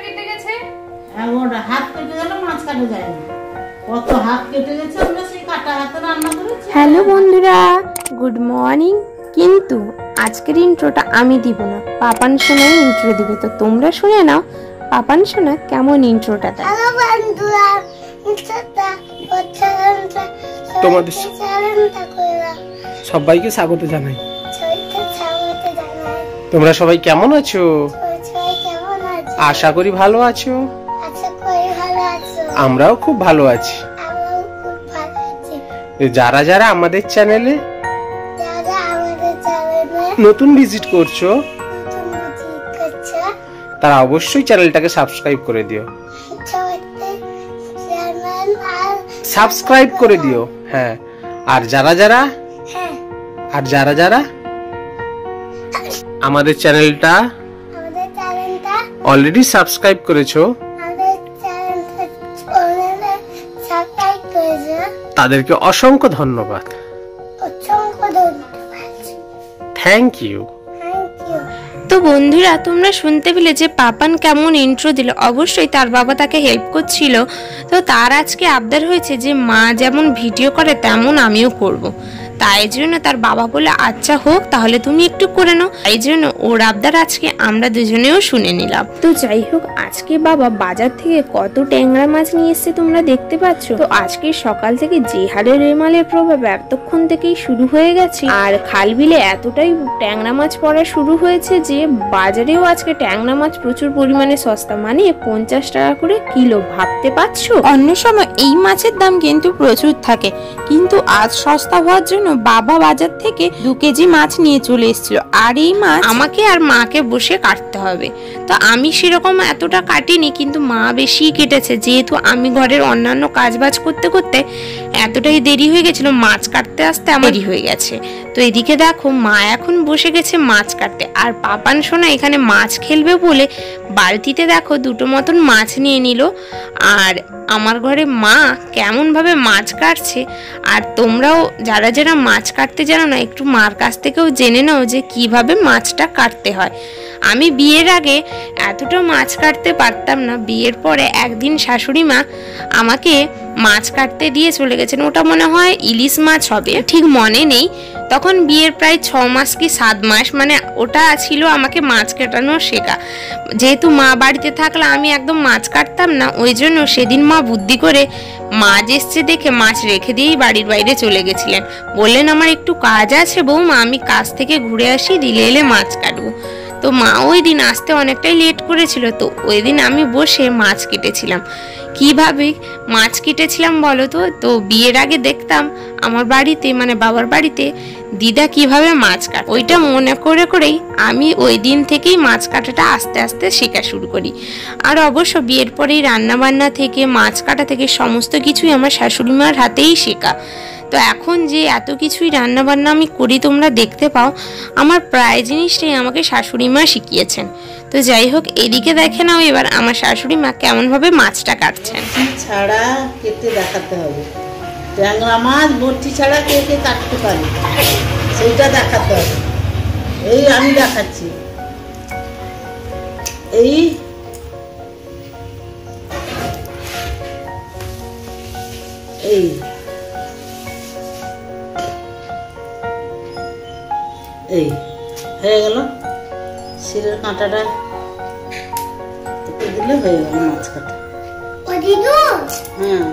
কেটে গেছে? ওটা হাত কেটে গেল, মাছ কাটা যায় না। কত হাত কেটে গেছে, আমরা সেই কাটা হাতে রান্না করেছি। হ্যালো বন্ধুরা, গুড মর্নিং। কিন্তু আজকের ইন্ট্রোটা আমি দিব না, পাপান সোনাই ইন্ট্রো দিবে। তো তোমরা শুনে নাও পাপান সোনা কেমন ইন্ট্রোটা দেয়। হ্যালো বন্ধুরা, তোমাদের সবাইকে স্বাগত জানাই। তোমরা সবাই কেমন আছো? আশা করি ভালো আছো। আমরাও খুব ভালো আছি। যারা যারা আমাদের চ্যানেলে নতুন ভিজিট করছো তারা অবশ্যই চ্যানেলটাকে সাবস্ক্রাইব করে দিও। সাবস্ক্রাইব করে দিও, হ্যাঁ। আর যারা যারা আমাদের চ্যানেলটা অলরেডি সাবস্ক্রাইব করেছো তাদেরকে অসংখ্য ধন্যবাদ। Thank you. তো বন্ধুরা, তোমরা শুনতে পেলে যে পাপান কেমন ইন্ট্রো দিল। অবশ্যই তার বাবা তাকে হেল্প করছিল। তো তার আজকে আবদার হয়েছে যে মা যেমন ভিডিও করে তেমন আমিও করব। তাই জন্য তার বাবা বলে আচ্ছা হোক, তাহলে তুমি একটু করে নাও। এই জন্য ওর আবদার আজকে আমরা দুজনেও শুনে নিলাম। তো যাই হোক, আজকে বাবা বাজার থেকে কত ট্যাংরা মাছ নিয়ে এসছে তোমরা দেখতে পাচ্ছ। তো আজকে সকাল থেকে যে হারে রেমালের প্রভাব এতক্ষণ থেকেই শুরু হয়ে গেছে, আর খাল বিলে এতটাই ট্যাংরা মাছ পড়া শুরু হয়েছে যে বাজারেও আজকে ট্যাংরা মাছ প্রচুর পরিমাণে সস্তা, মানে 50 টাকা করে কিলো। ভাবতে পারছো, অন্য সময় এই মাছের দাম কিন্তু প্রচুর থাকে, কিন্তু আজ সস্তা হওয়ার জন্য বাবা বাজার থেকে 2 কেজি মাছ নিয়ে চলে এসেছিল। আর এই মাছ আমাকে আর মাকে বসে কাটতে হবে। তো আমি সেরকম এতটা কাটিনি, কিন্তু মা বেশি কেটেছে, যেহেতু আমি ঘরের অন্যান্য কাজবাজ করতে করতে এতটাই দেরি হয়ে গেছিল, মাছ কাটতে আসতে আমার দেরি হয়ে গেছে। তো এদিকে দেখো মা এখন বসে গেছে মাছ কাটতে, আর পাপান সোনা এখানে মাছ খেলবে বলে বালতিতে দেখো 2টো মতন মাছ নিয়ে নিল। আর আমার ঘরে মা কেমন ভাবে মাছ কাটছে, আর তোমরাও যারা যারা মাছ কাটতে জানো না, একটু মার কাছ থেকেও জেনে নাও যে কিভাবে মাছটা কাটতে হয়। আমি বিয়ের আগে এতটা মাছ কাটতে পারতাম না। বিয়ের পরে একদিন শাশুড়ি মা আমাকে মাছ কাটতে দিয়ে চলে গেছেন। ওটা মনে হয় ইলিশ মাছ হবে, ঠিক মনে নেই। তখন বিয়ের প্রায় 6 মাস কি 7 মাস, মানে ওটা ছিল আমাকে মাছ কাটানো শেখা। যেহেতু মা বাড়িতে থাকলে আমি একদম মাছ কাটতাম না, ওই জন্য সেদিন মা বুদ্ধি করে মাছ এসছে দেখে মাছ রেখে দিয়েই বাড়ির বাইরে চলে গেছিলেন। বললেন আমার একটু কাজ আছে বৌমা, আমি কাজ থেকে ঘুরে আসি, দিলে এলে মাছ কাটবো। তো মা ওই দিন আসতে অনেকটাই লেট করেছিল। তো ওই দিন আমি বসে মাছ কেটেছিলাম। কিভাবে মাছ কেটেছিলাম বলো তো? তো বিয়ের আগে দেখতাম আমার বাড়িতে, মানে বাবার বাড়িতে দিদা কিভাবে মাছ কাটে, ওইটা মনে করে করেই আমি ওই দিন থেকেই মাছ কাটাটা আস্তে আস্তে শেখা শুরু করি। আর অবশ্য বিয়ের পরেই রান্না বান্না থেকে মাছ কাটা থেকে সমস্ত কিছুই আমার শাশুড়ি মার হাতেই শেখা। তো এখন যে এত কিছুই রান্না বান্না আমি করি তোমরা দেখতে পাও, আমার প্রায় জিনিসটাই আমাকে শাশুড়ি মা শিখিয়েছেন। তো যাই হোক, এদিকে দেখে নাও এবার আমার শাশুড়ি মা কেমন ভাবে মাছটা কাটছেন। ছাড়া কেটে দেখাতে হবে। ট্যাংরা মাছ বটি ছাড়া কে কে কাটতে পারে সেইটা দেখাতে হবে। এই আমি দেখাচ্ছি। এই এই এই হয়ে গেল। শিরের কাঁটাটা একটু দিলে হয়ে গেল মাছ কাটা। হ্যাঁ,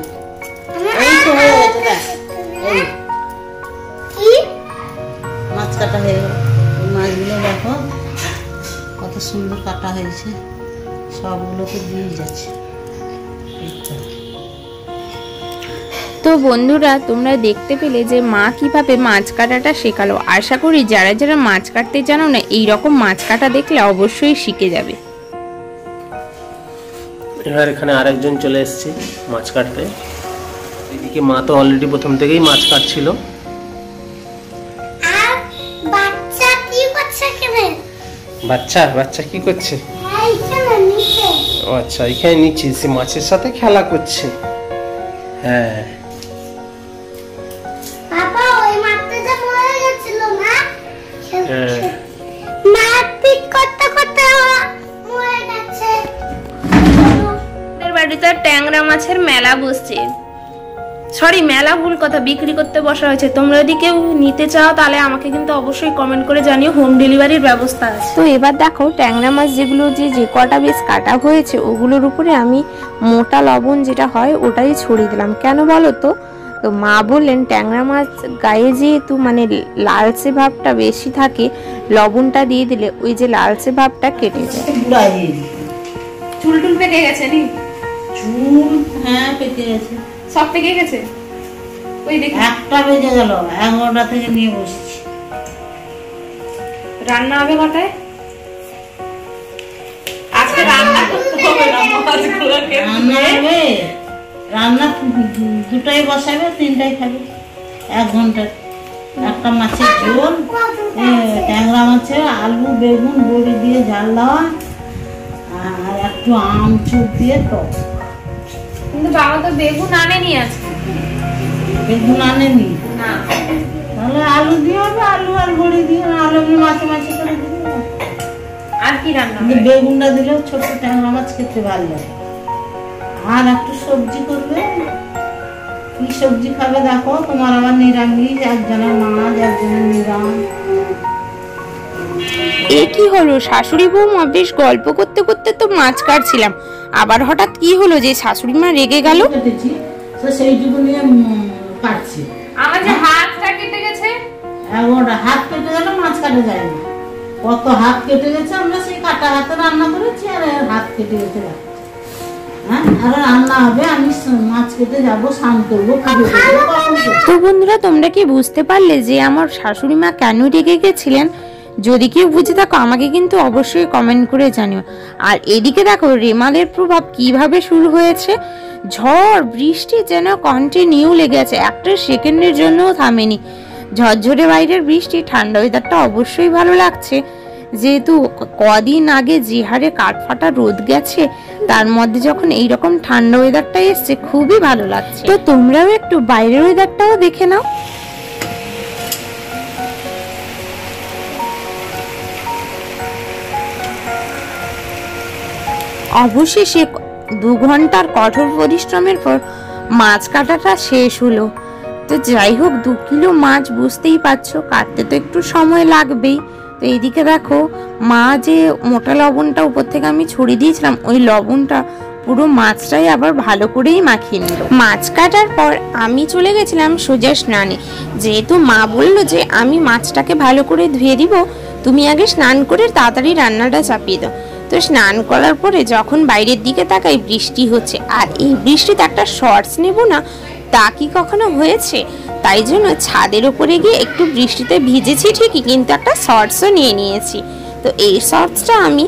এই তো হয়ে গেছে। দেখ, এই মাছ কাটা হয়ে গেল। এই মাছগুলো দেখো কত সুন্দর কাটা হয়েছে, সবগুলোকে দিয়ে যাচ্ছে। তো বন্ধুরা, তোমরা দেখতে পেলে যে মা কিভাবে মাছ কাটাটা শেখালো। আশা করি যারা যারা মাছ কাটতে জানো না, এইরকম মাছ কাটা দেখলে অবশ্যই শিখে যাবে। এবার এখানে আরেকজন চলে এসেছে মাছ কাটতে। এদিকে মা তো অলরেডি প্রথম থেকেই মাছ কাটছিল। বাচ্চা কি করছে? ও আচ্ছা, এখানে নিচে সে মাছের সাথে খেলা করছে। হ্যাঁ, মাছের মেলা বসছে, সরি মেলা ভুল কথা, বিক্রি করতে বসা হয়েছে। তোমরা যদি কেউ নিতে চাও তাহলে আমাকে কিন্তু অবশ্যই কমেন্ট করে জানিও, হোম ডেলিভারির ব্যবস্থা আছে। তো এবার দেখো ট্যাংরা মাছ যেগুলো যে কটা বেশ কাটা হয়েছে ওগুলোর উপরে আমি মোটা লবণ যেটা হয় ওটাই ছড়িয়ে দিলাম। কেন বলো তো? তো মা বললেন ট্যাংরা মাছ গায়ে যেহেতু মানে লালচে ভাবটা বেশি থাকে, লবণটা দিয়ে দিলে ওই যে লালচে ভাবটা কেটে যায়। চুল টুল পেকে গেছে নি? চুল হ্যাঁ পেকে গেছে, সব পেকে গেছে। ওই দেখি 1টা বেজে গেল, 11টা থেকে নিয়ে বসেছি। রান্না হবে কটায়? আজকে রান্না করতে হবে না, মাছগুলোকে রান্না হবে, রান্না 2টায় বসাবে, 3টায় খাবে। 1 ঘন্টা একটা মাছের ঝোল, ট্যাংরা মাছের আলু বেগুন বড়ি দিয়ে ঝাল দেওয়া, আর একটু আমচুর দিয়ে টক। কিন্তু বাবা তো বেগুন আনেনি আজকে। বেগুন আনেনি না, তাহলে আলু দিয়ে হবে, আলু আর বড়ি দিয়ে, আলু মাছে মাছে করে দিবে। আর কি রান্না হবে? বেগুনটা দিলেও ছোট ট্যাংরা মাছ খেতে ভালো লাগে। আর একটু সবজি করবে। কি সবজি খাবে দেখো? তোমার আবার নিরামিষ, একজনের মাছ, একজনের নিরামিষ। এ কি হলো? শাশুড়ি বৌমা বেশ গল্প করতে করতে তো মাছ কাটছিলাম, আবার হঠাৎ কি হলো যে শাশুড়ি মা রেগে গেল? সেইটুকু নিয়ে কাটছি। আমার যে হাতটা কেটে গেছে, 11টা হাত কেটে গেল, মাছ কাটা যায় না। কত হাত কেটে গেছে, আমরা সেই কাটা হাতে রান্না করেছি, আর হাত কেটে গেছে। হ্যাঁ, আর রান্না হবে, আমি মাছ কেটে যাবো, স্নান করবো। তো বন্ধুরা তোমরা কি বুঝতে পারলে যে আমার শাশুড়ি মা কেন রেগে গেছিলেন? যদি কেউ বুঝে থাকো আমাকে কিন্তু অবশ্যই কমেন্ট করে জানিও। আর এদিকে দেখো রেমালের প্রভাব কিভাবে শুরু হয়েছে। ঝড় বৃষ্টি যেন কন্টিনিউ লেগে আছে, একটা সেকেন্ডের জন্যও থামেনি। ঝরঝরে বাইরের বৃষ্টি, ঠান্ডা ওয়েদারটা অবশ্যই ভালো লাগছে, যেহেতু কদিন আগে যে হারে কাঠফাটা রোদ গেছে তার মধ্যে যখন এইরকম ঠান্ডা ওয়েদারটা এসছে খুবই ভালো লাগছে। তো তোমরাও একটু বাইরের ওয়েদারটাও দেখে নাও। অবশেষে 2 ঘন্টার কঠোর পরিশ্রমের পর মাছ কাটাটা শেষ হলো। তো যাই হোক 2 কিলো মাছ, বুঝতেই পারছো কাটতে তো একটু সময় লাগবেই। তো এইদিকে দেখো মা যে মোটা লবণটা উপর থেকে আমি ছড়িয়ে দিয়েছিলাম, ওই লবণটা পুরো মাছটাই আবার ভালো করেই মাখিয়ে নিল। মাছ কাটার পর আমি চলে গেছিলাম সোজা স্নানে, যেহেতু মা বললো যে আমি মাছটাকে ভালো করে ধুয়ে দিব, তুমি আগে স্নান করে তাড়াতাড়ি রান্নাটা চাপিয়ে দাও। তো স্নান করার পরে যখন বাইরের দিকে তাকাই বৃষ্টি হচ্ছে, আর এই বৃষ্টিতে একটা শর্টস নেব না তা কি কখনো হয়েছে? তাই জন্য ছাদের উপরে গিয়ে একটু বৃষ্টিতে ভিজেছি ঠিকই, কিন্তু একটা শর্টসও নিয়ে নিয়েছি। তো এই শর্টসটা আমি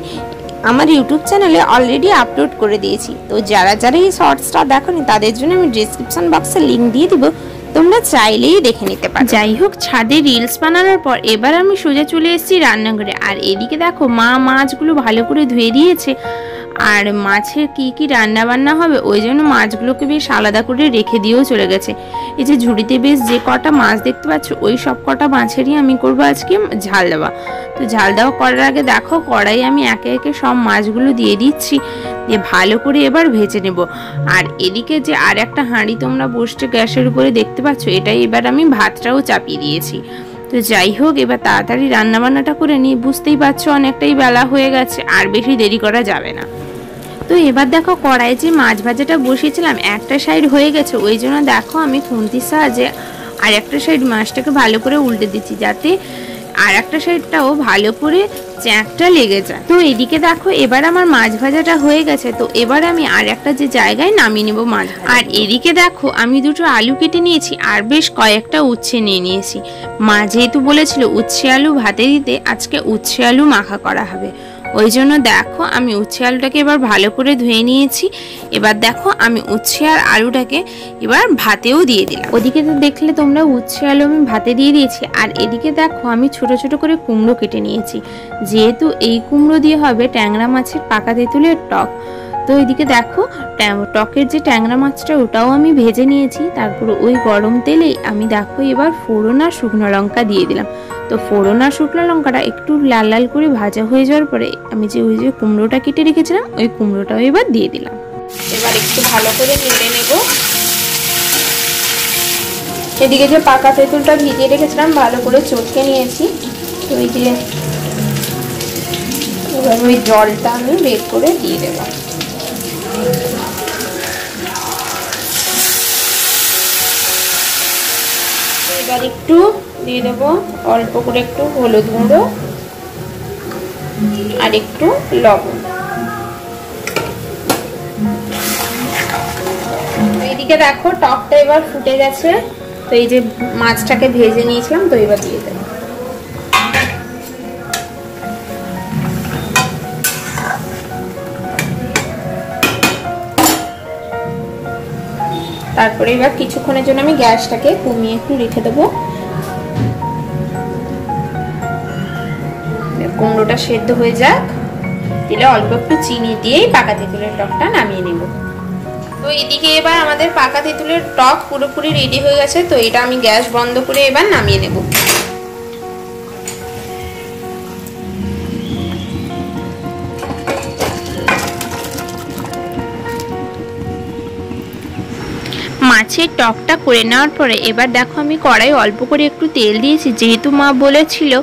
আমার ইউটিউব চ্যানেলে অলরেডি আপলোড করে দিয়েছি। তো যারা যারা এই শর্টসটা দেখোনি তাদের জন্য আমি ডেসক্রিপশন বক্সে লিঙ্ক দিয়ে দিব, তোমরা চাইলেই দেখে নিতে পারো। যাই হোক ছাদে রিলস বানানোর পর এবার আমি সোজা চলে এসেছি রান্নাঘরে। আর এদিকে দেখো মা মাছগুলো ভালো করে ধুয়ে দিয়েছে, আর মাছের কি কি রান্না বান্না হবে ওই জন্য মাছগুলোকে বেশ আলাদা করে রেখে দিয়েও চলে গেছে। এই যে ঝুড়িতে বেশ যে কটা মাছ দেখতে পাচ্ছ ওই সব কটা মাছেরই আমি করবো আজকে ঝাল দেওয়া। তো ঝাল দেওয়া করার আগে দেখো কড়াই আমি একে একে সব মাছগুলো দিয়ে দিচ্ছি, দিয়ে ভালো করে এবার ভেজে নেব। আর এদিকে যে আর একটা হাঁড়ি তোমরা বসছে গ্যাসের উপরে দেখতে পাচ্ছ, এটাই এবার আমি ভাতটাও চাপিয়ে দিয়েছি। তো যাই হোক এবার তাড়াতাড়ি রান্নাবান্নাটা করে নিই, বুঝতেই পারছো অনেকটাই বেলা হয়ে গেছে, আর বেশি দেরি করা যাবে না। তো এবার দেখো কড়াই যে মাছ ভাজাটা বসিয়েছিলাম একটা সাইড হয়ে গেছে, ওই জন্য দেখো আমি খুন্তির সাহায্যে আর একটা সাইড মাছটাকে ভালো করে উল্টে দিচ্ছি, যাতে আর একটা সাইডটাও ভালো করে চ্যাঁকটা লেগে যায়। তো এদিকে দেখো এবার আমার মাছ ভাজাটা হয়ে গেছে। তো এবার আমি আর একটা যে জায়গায় নামিয়ে নেবো মাছ। আর এদিকে দেখো আমি 2টো আলু কেটে নিয়েছি, আর বেশ কয়েকটা উচ্ছে নিয়ে নিয়েছি। মা যেহেতু বলেছিল উচ্ছে আলু ভাতে দিতে, আজকে উচ্ছে আলু মাখা করা হবে, ওই জন্য দেখো আমি উচ্ছে আলুটাকে এবার ভালো করে ধুয়ে নিয়েছি। এবার দেখো আমি উচ্ছে আর আলুটাকে এবার ভাতেও দিয়ে দিলাম। ওদিকে তো দেখলে তোমরা উচ্ছে আলু আমি ভাতে দিয়ে দিয়েছি। আর এদিকে দেখো আমি ছোট ছোট করে কুমড়ো কেটে নিয়েছি, যেহেতু এই কুমড়ো দিয়ে হবে ট্যাংরা মাছের পাকা তেঁতুলের টক। তো এদিকে দেখো টকের যে ট্যাংরা মাছটা ওটাও আমি ভেজে নিয়েছি। তারপর ওই গরম তেলেই আমি দেখো এবার ফোড়ন আর শুকনো লঙ্কা দিয়ে দিলাম। তো ফোড়ন আর শুকনো লঙ্কাটা একটু লাল লাল করে ভাজা হয়ে যাওয়ার পরে আমি যে ওই যে কুমড়োটা কেটে রেখেছিলাম ওই কুমড়োটাও এবার দিয়ে দিলাম। এবার একটু ভালো করে নেড়ে নেব। এদিকে যে পাকা তেঁতুলটা ভিজিয়ে রেখেছিলাম ভালো করে চটকে নিয়েছি। তো এই যে এবার ওই জলটা আমি বের করে দিয়ে দেব। এবার একটু দিয়ে দেব অল্প করে একটু হলুদ গুঁড়ো আর একটু লবণ। এইদিকে দেখো টকটা এবার ফুটে গেছে। তো এই যে মাছটাকে ভেজে নিয়েছিলাম তো এবার দিয়ে দেব। তারপরে এবার কিছুক্ষণের জন্য আমি গ্যাসটাকে কমিয়ে একটু রেখে দেবো। কুমড়োটা সেদ্ধ হয়ে যাক, দিলে অল্প একটু চিনি দিয়েই পাকা তেঁতুলের টকটা নামিয়ে নেব। তো এদিকে এবার আমাদের পাকা তেঁতুলের টক পুরোপুরি রেডি হয়ে গেছে। তো এটা আমি গ্যাস বন্ধ করে এবার নামিয়ে নেব। মাছের টকটা করে নেওয়ার পরে এবার দেখো আমি কড়াই অল্প করে একটু তেল দিয়েছি, যেহেতু মা বলেছিল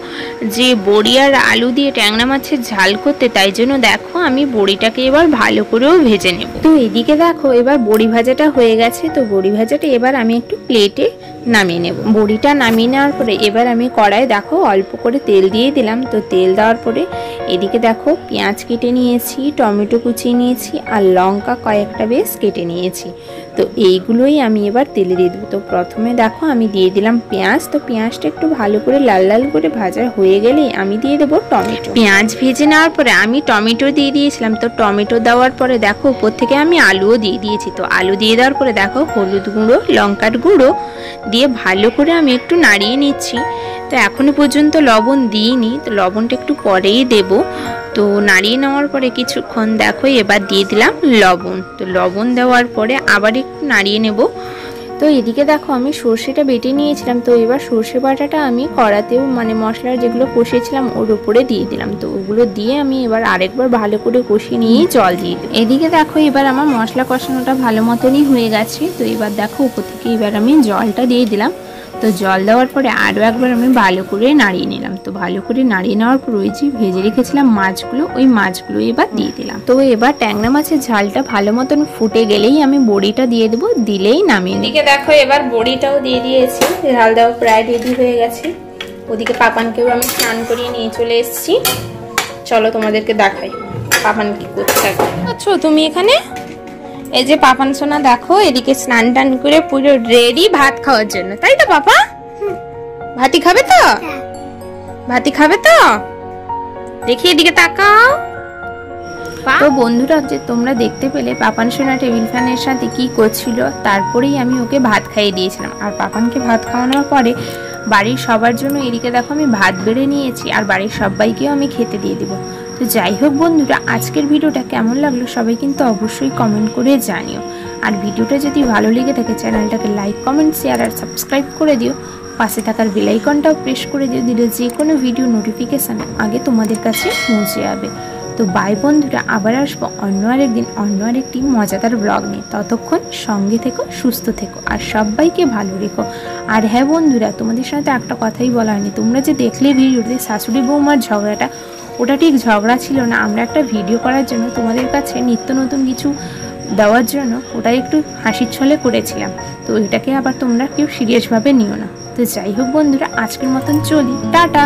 যে বড়ি আর আলু দিয়ে ট্যাংরা মাছের ঝাল করতে, তাই জন্য দেখো আমি বড়িটাকে এবার ভালো করেও ভেজে নেব। তো এদিকে দেখো এবার বড়ি ভাজাটা হয়ে গেছে। তো বড়ি ভাজাটা এবার আমি একটু প্লেটে নামিয়ে নেব। বড়িটা নামিয়ে নেওয়ার পরে এবার আমি কড়াই দেখো অল্প করে তেল দিয়ে দিলাম। তো তেল দেওয়ার পরে এদিকে দেখো পেঁয়াজ কেটে নিয়েছি, টমেটো কুচিয়ে নিয়েছি আর লঙ্কা কয়েকটা বেশ কেটে নিয়েছি। তো এইগুলোই আমি এবার তেলে দিয়ে দেবো। তো প্রথমে দেখো আমি দিয়ে দিলাম পেঁয়াজ। তো পেঁয়াজটা একটু ভালো করে লাল লাল করে ভাজা হয়ে গেলেই আমি দিয়ে দেবো টমেটো। পেঁয়াজ ভেজে নেওয়ার পরে আমি টমেটো দিয়ে দিয়েছিলাম। তো টমেটো দেওয়ার পরে দেখো উপর থেকে আমি আলুও দিয়ে দিয়েছি। তো আলু দিয়ে দেওয়ার পরে দেখো হলুদ গুঁড়ো, লঙ্কার গুঁড়ো দিয়ে ভালো করে আমি একটু নাড়িয়ে নিচ্ছি। তো এখনো পর্যন্ত লবণ দিইনি, তো লবণটা একটু পরেই দেব। তো নাড়িয়ে নেওয়ার পরে কিছুক্ষণ দেখো এবার দিয়ে দিলাম লবণ। তো লবণ দেওয়ার পরে আবার একটু নাড়িয়ে নেব। তো এদিকে দেখো আমি সর্ষেটা বেটে নিয়েছিলাম। তো এবার সর্ষে বাটাটা আমি কড়াতেও মানে মশলার যেগুলো কষিয়েছিলাম ওর উপরে দিয়ে দিলাম। তো ওগুলো দিয়ে আমি এবার আরেকবার ভালো করে কষিয়ে নিয়ে জল দিয়ে দিই। এদিকে দেখো এবার আমার মশলা কষানোটা ভালো মতনই হয়ে গেছে। তো এবার দেখো উপর থেকে এবার আমি জলটা দিয়ে দিলাম। তো জল দেওয়ার পরে আরও একবার আমি ভালো করে নাড়িয়ে নিলাম। তো ভালো করে নাড়িয়ে নেওয়ার পর ওই যে ভেজে রেখেছিলাম মাছগুলো, ওই মাছগুলো এবার দিয়ে দিলাম। তো এবার ট্যাংরা মাছের ঝালটা ভালো মতন ফুটে গেলেই আমি বড়িটা দিয়ে দেবো, দিলেই নামিয়ে। এদিকে দেখো এবার বড়িটাও দিয়ে দিয়েছি, ঝাল দেওয়া প্রায় রেডি হয়ে গেছে। ওদিকে পাপানকেও আমি স্নান করিয়ে নিয়ে চলে এসেছি। চলো তোমাদেরকে দেখাই পাপান কি করতে থাকে। আচ্ছা তুমি এখানে এই যে পাপান সোনা দেখো এদিকে স্নান টান করে পুরো রেডি ভাত খাওয়ার জন্য, তাই তো পাপা? ভাতি খাবে তো? ভাতি খাবে তো? দেখি এদিকে তাকাও। তো বন্ধুরা যে তোমরা দেখতে পেলে পাপান সোনা টেবিল ফ্যানের সাথে কি করছিল, তারপরেই আমি ওকে ভাত খাইয়ে দিয়েছিলাম। আর পাপানকে ভাত খাওয়ানোর পরে বাড়ির সবার জন্য এদিকে দেখো আমি ভাত বেড়ে নিয়েছি আর বাড়ির সবাইকেও আমি খেতে দিয়ে দেবো। তো যাই হোক বন্ধুরা, আজকের ভিডিওটা কেমন লাগলো সবাই কিন্তু অবশ্যই কমেন্ট করে জানিও। আর ভিডিওটা যদি ভালো লেগে থাকে চ্যানেলটাকে লাইক, কমেন্ট, শেয়ার আর সাবস্ক্রাইব করে দিও। পাশে থাকার বেল আইকনটাও প্রেস করে দিও, দিলে যে কোনো ভিডিও নোটিফিকেশান আগে তোমাদের কাছে পৌঁছে যাবে। তো বাই বন্ধুরা, আবার আসবো অন্য আরেকদিন অন্য আরেকটি মজাদার ব্লগ নিয়ে। ততক্ষণ সঙ্গে থেকো, সুস্থ থেকো আর সবাইকে ভালো রেখো। আর হ্যাঁ বন্ধুরা, তোমাদের সাথে একটা কথাই বলা হয়নি। তোমরা যে দেখলে ভিডিওতে শাশুড়ি বৌমার ঝগড়াটা, ওটা ঠিক ঝগড়া ছিল না। আমরা একটা ভিডিও করার জন্য তোমাদের কাছে নিত্য নতুন কিছু দেওয়ার জন্য ওটা একটু হাসির ছলে করেছিলাম। তো এটাকে আবার তোমরা কেউ সিরিয়াসভাবে নিও না। তো যাই হোক বন্ধুরা, আজকের মতন চলি, টাটা।